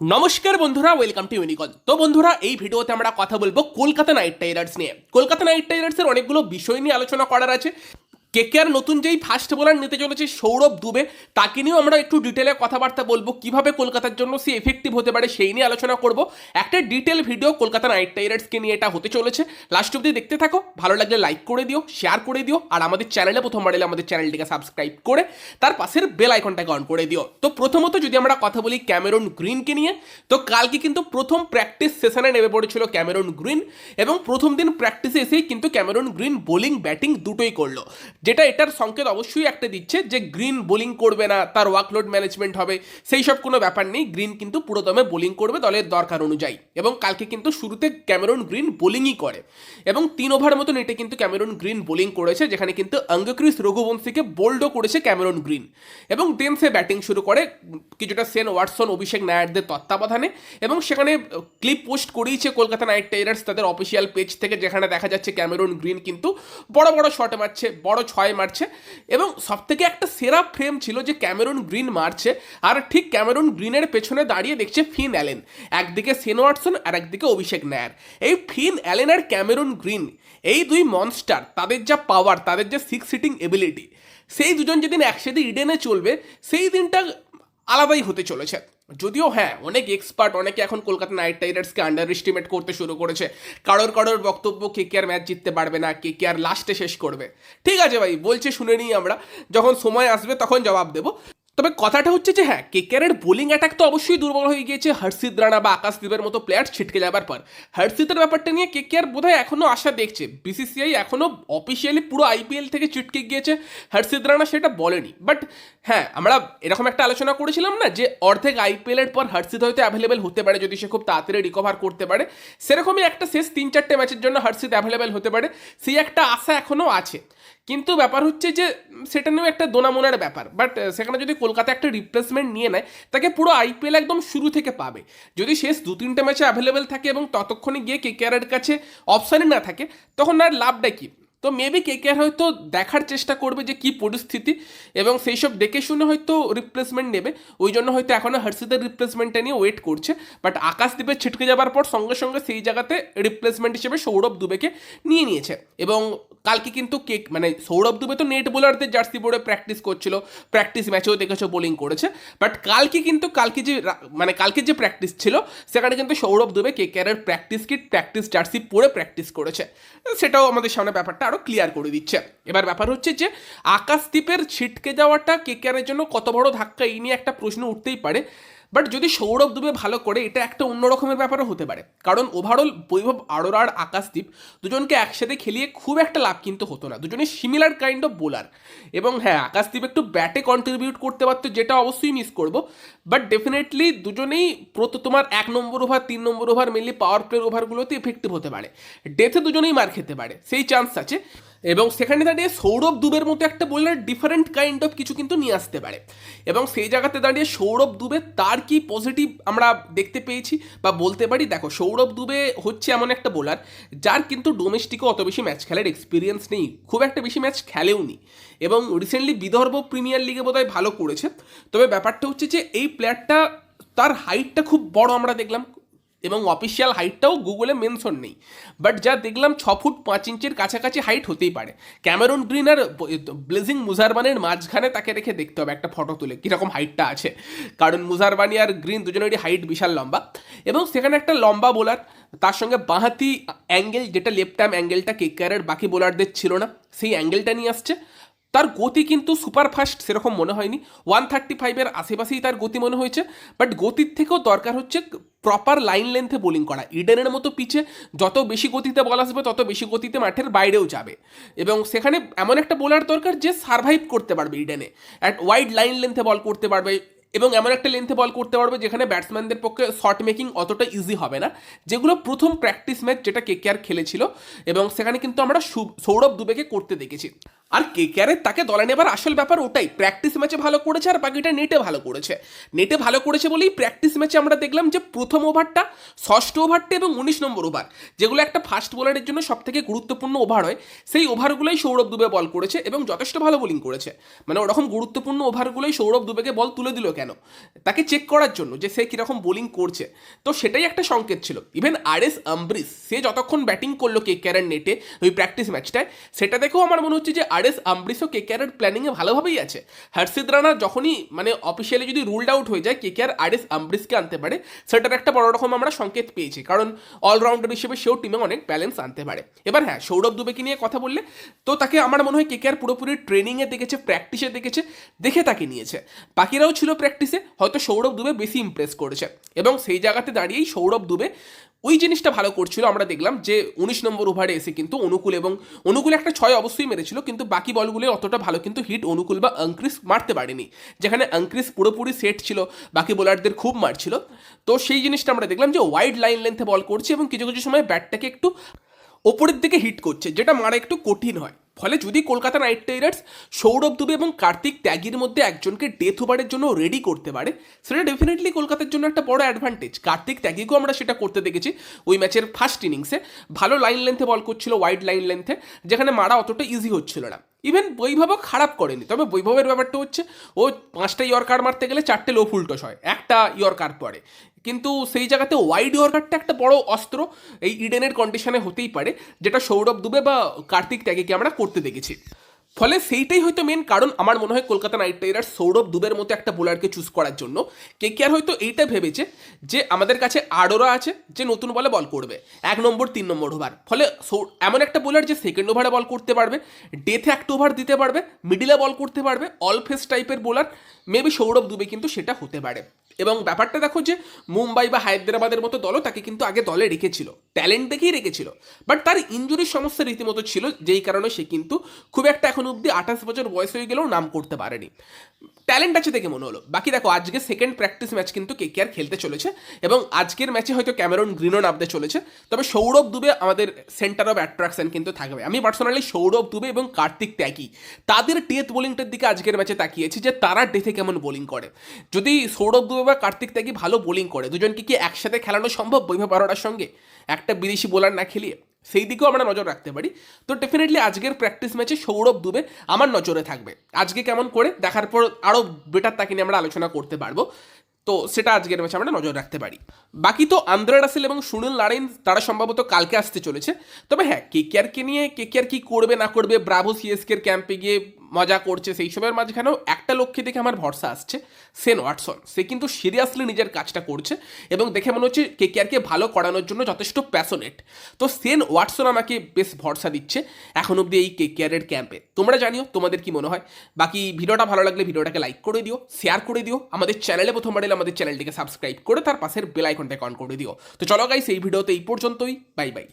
নমস্কার বন্ধুরা, welcome to ইউনিকন। তো বন্ধুরা, এই ভিডিওতে আমরা কথা বলবো কলকাতা নাইট রাইডার্স নিয়ে। কলকাতা নাইট রাইডার্সের অনেকগুলো বিষয় নিয়ে আলোচনা করার আছে। কেকেআর নতুন যেই ফার্স্ট বোলার নিতে চলেছে সৌরভ দুবে, তাকে নিয়েও আমরা একটু ডিটেলে কথাবার্তা বলবো, কিভাবে কলকাতার জন্য সে এফেক্টিভ হতে পারে সেই নিয়ে আলোচনা করব। একটা ডিটেল ভিডিও কলকাতা নাইট রাইডার্সকে নিয়ে এটা হতে চলেছে। লাস্ট অব্দি দেখতে থাকো, ভালো লাগলে লাইক করে দিও, শেয়ার করে দিও, আর আমাদের চ্যানেলে প্রথমবার এলে আমাদের চ্যানেলটিকে সাবস্ক্রাইব করে তার পাশের বেল আইকনটাকে অন করে দিও। তো প্রথমত যদি আমরা কথা বলি ক্যামেরন গ্রিনকে নিয়ে, তো কালকে কিন্তু প্রথম প্র্যাকটিস সেশনে নেমে পড়েছিল ক্যামেরন গ্রিন, এবং প্রথম দিন প্র্যাকটিসে এসেই কিন্তু ক্যামেরন গ্রিন বোলিং ব্যাটিং দুটোই করলো, যেটা এটার সংকেত অবশ্যই একটা দিচ্ছে যে গ্রিন বোলিং করবে না, তার ওয়ার্কলোড ম্যানেজমেন্ট হবে, সেই সব কোনো ব্যাপার নেই। গ্রিন কিন্তু পুরো দমে বোলিং করবে দলের দরকার অনুযায়ী, এবং কালকে কিন্তু শুরুতে ক্যামেরন গ্রিন বোলিংই করে, এবং 3 ওভার মতো নেটে কিন্তু ক্যামেরন গ্রিন বোলিং করেছে, যেখানে কিন্তু অঙ্গক্রিস রঘুবংশীকে বোল্ডও করেছে ক্যামেরন গ্রিন, এবং দেন সে ব্যাটিং শুরু করে কিছুটা সেন ওয়াটসন, অভিষেক নায়ারদের তত্ত্বাবধানে, এবং সেখানে ক্লিপ পোস্ট করিয়েছে কলকাতা নাইট রাইডার্স তাদের অফিসিয়াল পেজ থেকে, যেখানে দেখা যাচ্ছে ক্যামেরন গ্রিন কিন্তু বড় বড় শট মারছে, বড় ছয় মারছে, এবং সব থেকে একটা সেরা ফ্রেম ছিল যে ক্যামেরন গ্রিন মারছে, আর ঠিক ক্যামেরন গ্রিনের পেছনে দাঁড়িয়ে দেখছে ফিন অ্যালেন, একদিকে সেন ওয়াটসন আর একদিকে অভিষেক নায়ার। এই ফিন অ্যালেন আর ক্যামেরন গ্রিন, এই দুই মনস্টার, তাদের যা পাওয়ার, তাদের যা সিক্স সিটিং এবিলিটি, সেই দুজন যেদিন একসাথে ইডেনে চলবে সেই দিনটা আলাদাই হতে চলেছে। যদিও হ্যাঁ, অনেক এক্সপার্ট, অনেকে এখন কলকাতা নাইট রাইডার্সকে আন্ডার এস্টিমেট করতে শুরু করেছে। কারোর বক্তব্য কেকেআর ম্যাচ জিততে পারবে না, কেকেআর লাস্টে শেষ করবে। ঠিক আছে ভাই, বলছে শুনে নিই আমরা, যখন সময় আসবে তখন জবাব দেবো। তবে কথাটা হচ্ছে যে হ্যাঁ, কেকেআরের বোলিং অ্যাটাক তো অবশ্যই দুর্বল হয়ে গিয়েছে হর্ষিত রানা বা আকাশদীপের মতো প্লেয়ার ছিটকে যাবার পর। হর্ষিতের ব্যাপারটা নিয়ে কেকেআর বোধহয় এখনও আশা দেখছে, বিসিসিআই এখনও অফিসিয়ালি পুরো আইপিএল থেকে ছিটকে গিয়েছে হর্ষিত রানা সেটা বলেনি। বাট হ্যাঁ, আমরা এরকম একটা আলোচনা করেছিলাম না যে অর্ধেক আইপিএলের পর হর্ষিত হয়তো অ্যাভেলেবেল হতে পারে যদি সে খুব তাড়াতাড়ি রিকভার করতে পারে। সেরকমই একটা শেষ 3-4টে ম্যাচের জন্য হর্ষিত অ্যাভেলেবেল হতে পারে, সেই একটা আশা এখনও আছে। কিন্তু ব্যাপার হচ্ছে যে সেটা নিয়েও একটা দোনামোনার ব্যাপার। বাট সেখানে যদি কলকাতা একটা রিপ্লেসমেন্ট নিয়ে নেয়, তাকে পুরো আইপিএল একদম শুরু থেকে পাবে। যদি শেষ 2-3টে ম্যাচে অ্যাভেলেবেল থাকে এবং ততক্ষণে গিয়ে কেকেআরের কাছে অপশানই না থাকে, তখন আর লাভটা কি? তো মেবি কেকেআর হয়তো দেখার চেষ্টা করবে যে কী পরিস্থিতি, এবং সেই সব দেখে শুনে হয়তো রিপ্লেসমেন্ট নেবে। ওই জন্য হয়তো এখনও হর্ষিতের রিপ্লেসমেন্টটা নিয়ে ওয়েট করছে। বাট আকাশদীপের ছিটকে যাবার পর সঙ্গে সঙ্গে সেই জায়গাতে রিপ্লেসমেন্ট হিসেবে সৌরভ দুবেকে নিয়েছে। এবং কালকে কিন্তু সৌরভ দুবে তো নেট বোলারদের জার্সি পরে প্র্যাকটিস করছিল, প্র্যাকটিস ম্যাচেও দেখেছো বোলিং করেছে। বাট কালকে যে প্র্যাকটিস ছিল, সেখানে কিন্তু সৌরভ দুবে কেকেআরের প্র্যাকটিস কিট, প্র্যাকটিস জার্সি পরে প্র্যাকটিস করেছে। সেটাও আমাদের সামনে ব্যাপারটা আরও ক্লিয়ার করে দিচ্ছে। এবার ব্যাপার হচ্ছে যে আকাশদীপের ছিটকে যাওয়াটা কেকেআরের জন্য কত বড় ধাক্কা, এই নিয়ে একটা প্রশ্ন উঠতেই পারে। বাট যদি সৌরভ দুবে ভালো করে, এটা একটা অন্য রকমের ব্যাপারও হতে পারে। কারণ ওভারঅল বৈভব আরোরা আর আকাশদীপ দুজনকে একসাথে খেলিয়ে খুব একটা লাভ কিন্তু হতো না, দুজনেই সিমিলার কাইন্ড অফ বোলার। এবং হ্যাঁ, আকাশদীপ একটু ব্যাটে কন্ট্রিবিউট করতে পারতো, যেটা অবশ্যই মিস করবো। বাট ডেফিনেটলি দুজনেই তোমার 1 নম্বর ওভার, 3 নম্বর ওভার, মেনলি পাওয়ার প্লের ওভারগুলোতে এফেক্টিভ হতে পারে। ডেথে দুজনেই মার খেতে পারে, সেই চান্স আছে। এবং সেখানে দাঁড়িয়ে সৌরভ দুবের মতো একটা বোলার ডিফারেন্ট কাইন্ড অফ কিছু কিন্তু নিয়ে আসতে পারে। এবং সেই জায়গাতে দাঁড়িয়ে সৌরভ দুবে তার কি পজিটিভ আমরা দেখতে পেয়েছি বা বলতে পারি, দেখো সৌরভ দুবে হচ্ছে এমন একটা বোলার যার কিন্তু ডোমেস্টিকে অত বেশি ম্যাচ খেলার এক্সপিরিয়েন্স নেই, খুব একটা বেশি ম্যাচ খেলেও নি, এবং রিসেন্টলি বিদর্ভ প্রিমিয়ার লিগে বোধহয় ভালো করেছে। তবে ব্যাপারটা হচ্ছে যে এই প্লেয়ারটা, তার হাইটটা খুব বড় আমরা দেখলাম, এবং অফিসিয়াল হাইটটাও গুগলে মেনশন নেই। বাট যা দেখলাম 6 ফুট 5 ইঞ্চির কাছাকাছি হাইট হতেই পারে। ক্যামেরন গ্রিন আর ব্লেজিং মুজারবানের মাঝখানে তাকে রেখে দেখতে হবে একটা ফটো তুলে কীরকম হাইটটা আছে, কারণ মুজারবানি আর গ্রিন দুজনেরই হাইট বিশাল লম্বা। এবং সেখানে একটা লম্বা বোলার, তার সঙ্গে বাঁহাতি অ্যাঙ্গেল, যেটা লেফট আর্ম অ্যাঙ্গেলটা কেকেআরের বাকি বোলারদের ছিল না, সেই অ্যাঙ্গেলটা নিয়ে আসছে। তার গতি কিন্তু সুপারফাস্ট সেরকম মনে হয়নি, 135-এর আশেপাশেই তার গতি মনে হয়েছে। বাট গতির থেকেও দরকার হচ্ছে প্রপার লাইন লেন্থে বোলিং করা। ইডেনের মতো পিচে যত বেশি গতিতে বল আসবে, তত বেশি গতিতে মাঠের বাইরেও যাবে, এবং সেখানে এমন একটা বোলার দরকার যে সার্ভাইভ করতে পারবে ইডেনে, অ্যাট ওয়াইড লাইন লেন্থে বল করতে পারবে, এবং এমন একটা লেন্থে বল করতে পারবে যেখানে ব্যাটসম্যানদের পক্ষে শট মেকিং অতটা ইজি হবে না, যেগুলো প্রথম প্র্যাকটিস ম্যাচ যেটা কেকেআর খেলেছিল, এবং সেখানে কিন্তু আমরা সৌরভ দুবেকে করতে দেখেছি। আর কেকেআরের তাকে দলে নেবার আসল ব্যাপার ওটাই, প্র্যাকটিস ম্যাচে ভালো করেছে আর বাকিটা নেটে ভালো করেছে। নেটে ভালো করেছে বলেই প্র্যাকটিস ম্যাচে আমরা দেখলাম যে প্রথম ওভারটা, ষষ্ঠ ওভারটা এবং 19 নম্বর ওভার, যেগুলো একটা ফাস্ট বোলারের জন্য সব থেকে গুরুত্বপূর্ণ ওভার হয়, সেই ওভারগুলোই সৌরভ দুবে বল করেছে এবং যথেষ্ট ভালো বোলিং করেছে। মানে ওরকম গুরুত্বপূর্ণ ওভারগুলোই সৌরভ দুবেকে বল তুলে দিল কেন, তাকে চেক করার জন্য যে সে কীরকম বোলিং করছে। তো সেটাই একটা সংকেত ছিল। ইভেন আরএস আম্ব্রিস সে যতক্ষণ ব্যাটিং করলো কেকেআরের নেটে ওই প্র্যাকটিস ম্যাচটায়, সেটা দেখেও আমার মনে হচ্ছে যে আরএস আম্ব্রিসও কেকেআরের প্ল্যানিংয়ে ভালোভাবেই আছে। হর্ষিত রানা যখনই মানে অফিসিয়ালি যদি রুলড আউট হয়ে যায় কেকেআর আরএস আম্ব্রিসকে আনতে পারে, সেটার একটা বড় রকম আমরা সংকেত পেয়েছি, কারণ অলরাউন্ডার হিসেবে সেও টিমে অনেক ব্যালেন্স আনতে পারে। এবার হ্যাঁ, সৌরভ দুবেকে নিয়ে কথা বললে তো তাকে আমার মনে হয় কেকেআর পুরোপুরি ট্রেনিংয়ে দেখেছে, প্র্যাকটিসে দেখেছে, দেখে তাকে নিয়েছে। বাকিরাও ছিল প্র্যাকটিসে, হয়তো সৌরভ দুবে বেশি ইমপ্রেস করেছে এবং সেই জায়গাতে দাঁড়িয়েই সৌরভ দুবে ওই জিনিসটা ভালো করছিল। আমরা দেখলাম যে 19 নম্বর ওভারে এসে কিন্তু অনুকূল একটা 6 অবশ্যই মেরেছিল, কিন্তু বাকি বলগুলো অতটা ভালো কিন্তু হিট অনুকূল বা অঙ্ক্রিস মারতে পারেনি, যেখানে অঙ্ক্রিস পুরোপুরি সেট ছিল, বাকি বোলারদের খুব মারছিল। তো সেই জিনিসটা আমরা দেখলাম যে ওয়াইড লাইন লেন্থে বল করছে এবং কিছু কিছু সময় ব্যাটটাকে একটু ওপরের দিকে হিট করছে, যেটা মারা একটু কঠিন হয়। ফলে যদি কলকাতা নাইট রাইডার্স সৌরভ দুবে এবং কার্তিক ত্যাগীর মধ্যে একজনকে ডেথ ওভারের জন্য রেডি করতে পারে, সেটা ডেফিনেটলি কলকাতার জন্য একটা বড় অ্যাডভান্টেজ। কার্তিক ত্যাগীকেও আমরা সেটা করতে দেখেছি ওই ম্যাচের ফার্স্ট ইনিংসে, ভালো লাইন লেন্থে বল করছিল, ওয়াইড লাইন লেন্থে, যেখানে মারা অতটা ইজি হচ্ছিল না। ইভেন বৈভবও খারাপ করেনি, তবে বৈভবের ব্যাপারটা হচ্ছে ও 5টা ইয়র্কার মারতে গেলে 4টে লো ফুলটস হয়, একটা ইয়র্কার পরে, কিন্তু সেই জায়গাতে ওয়াইড ইয়র্কারটা একটা বড় অস্ত্র এই ইডেনের কন্ডিশনে হতেই পারে, যেটা সৌরভ দুবে বা কার্তিক ত্যাগীকে আমরা করতে দেখেছি। ফলে সেইটাই হয়তো মেন কারণ আমার মনে হয় কলকাতা নাইট রাইডার্স সৌরভ দুবের মতো একটা বোলারকে চুজ করার জন্য। কেকেআর হয়তো এইটা ভেবেছে যে আমাদের কাছে আরোরা আছে যে নতুন বলে বল করবে 1 নম্বর 3 নম্বর ওভার, ফলে এমন একটা বোলার যে সেকেন্ড ওভারে বল করতে পারবে, ডেথে একটা ওভার দিতে পারবে, মিডিলে বল করতে পারবে, অল ফেস টাইপের বোলার, মেবি সৌরভ দুবে কিন্তু সেটা হতে পারে। এবং ব্যাপারটা দেখো যে মুম্বাই বা হায়দ্রাবাদের মতো দলও তাকে কিন্তু আগে দলে রেখেছিল, ট্যালেন্ট দেখেই রেখেছিল, বাট তার ইঞ্জুরির সমস্যা রীতিমতো ছিল, যেই কারণে সে কিন্তু খুব একটা এখন অব্দি 28 বছর বয়স হয়ে গেলেও নাম করতে পারেনি। ট্যালেন্ট আছে দেখে মনে হলো। বাকি দেখো আজকে সেকেন্ড প্র্যাকটিস ম্যাচ কিন্তু কেকেআর খেলতে চলেছে এবং আজকের ম্যাচে হয়তো ক্যামেরন গ্রিনও নামতে চলেছে, তবে সৌরভ দুবে আমাদের সেন্টার অফ অ্যাট্রাকশন কিন্তু থাকবে। আমি পার্সোনালি সৌরভ দুবে এবং কার্তিক ত্যাগী তাদের ডেথ বোলিংটার দিকে আজকের ম্যাচে তাকিয়েছি, যে তারা ডেথে কেমন বোলিং করে। যদি সৌরভ দুবে বা কার্তিক ত্যাগী ভালো বোলিং করে, দুজনকে কি একসাথে খেলানো সম্ভব বৈভব আরোরার সঙ্গে একটা বিদেশি বোলার না খেলিয়ে? সেই দিকেও আমরা নজর রাখতে পারি। তো ডেফিনেটলি আজকের প্র্যাকটিস ম্যাচে সৌরভ দুবে আমার নজরে থাকবে। আজকে কেমন করে দেখার পর আরও বেটার তাকে নিয়ে আমরা আলোচনা করতে পারবো, তো সেটা আজকের ম্যাচে আমরা নজর রাখতে পারি। বাকি তো আন্দ্রে রাসেল এবং সুনীল নারায়ণ তারা সম্ভবত কালকে আসতে চলেছে। তবে হ্যাঁ, কেকেআরকে নিয়ে কেকেআর কি করবে না করবে, ব্রাভো সিএসকের ক্যাম্পে গিয়ে মজা করছে, সেই সবের মাঝখানেও একটা লক্ষ্যে দেখে আমার ভরসা আসছে, সেন ওয়াটসন। সে কিন্তু সিরিয়াসলি নিজের কাজটা করছে এবং দেখে মনে হচ্ছে কেকেআরকে ভালো করানোর জন্য যথেষ্ট প্যাশনেট। তো সেন ওয়াটসন আমাকে বেশ ভরসা দিচ্ছে এখন অব্দি এই কেকেআরের ক্যাম্পে। তোমরা জানিও তোমাদের কি মনে হয়। বাকি ভিডিওটা ভালো লাগলে ভিডিওটাকে লাইক করে দিও, শেয়ার করে দিও, আমাদের চ্যানেলে প্রথমবার এলে আমাদের চ্যানেলটিকে সাবস্ক্রাইব করে তার পাশের বেল আইকনটাকে অন করে দিও। তো চলো গাইস, এই ভিডিওতে এই পর্যন্তই, বাই বাই।